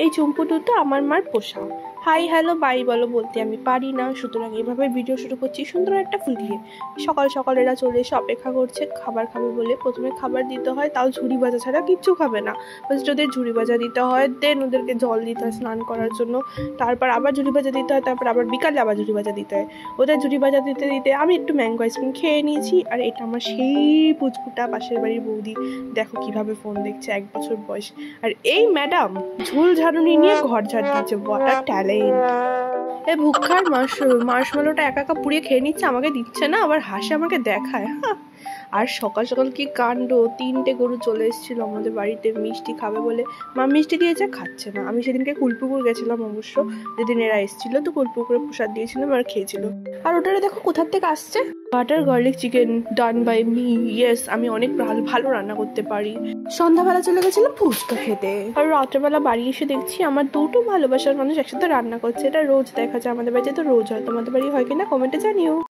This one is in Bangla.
এই চুম্পু দুটো আমার মার পোষা। হাই হ্যালো বাই বলো বলতে আমি পারি না, সুতরাং এভাবে ভিডিও শুরু করছি সুন্দর একটা ফুল দিয়ে। সকাল সকাল এরা চলে এসে অপেক্ষা করছে খাবার খাবে বলে। প্রথমে খাবার দিতে হয়, তাও ঝুড়ি ভাজা ছাড়া কিচ্ছু খাবে না। ফার্স্ট ওদের ঝুড়ি ভাজা দিতে হয়, দেন ওদেরকে জল দিতে হয় স্নান করার জন্য, তারপর আবার ঝুড়ি ভাজা দিতে হয়, তারপর আবার বিকালে আবার ঝুড়ি ভাজা দিতে হয়। ওদের ঝুড়ি ভাজা দিতে দিতে আমি একটু ম্যাঙ্গো আইসক্রিম খেয়ে নিয়েছি। আর এটা আমার সেই পুচকুটা পাশের বাড়ির বৌদি, দেখো কিভাবে ফোন দেখছে, 1 বছর বয়স। আর এই ম্যাডাম ঝুল ঝাড়ুনি নিয়ে ঘর ঝাড় দিচ্ছে, হোয়াট আ ট্যালেন্ট। এই ভুক্ষার মার্শমেলোটা একা একা পুড়িয়ে খেয়ে নিচ্ছে, আমাকে দিচ্ছে না, আবার হাসে আমাকে দেখায়। আর সকাল সকাল কি কাণ্ড, 3টে গরু চলে এসেছিল আমাদের বাড়িতে মিষ্টি খাবে বলে। মা মিষ্টি দিয়েছে, খাচ্ছে না। আমি সেদিনকে কুলপুকুর গেছিলাম অবশ্য, যেদিন এরা এসেছিল, তো কুলপুকুরে প্রসাদ দিয়েছিলাম আর খেয়েছিল। আর ওটারে দেখো কোথার থেকে আসছে, butter garlic chicken done by me. Yes, আমি অনেক ভালো রান্না করতে পারি। সন্ধ্যাবেলা চলে গেছিলাম ফুচকা খেতে, আর রাত্রেবেলা বাড়ি এসে দেখছি আমার দুটো ভালোবাসার মানুষ একসাথে রান্না করছে। এটা রোজ দেখা যায় আমাদের বাড়িতে, তো রোজ হয়। তোমাদের বাড়ি হয় কিনা কমেন্টে জানিও।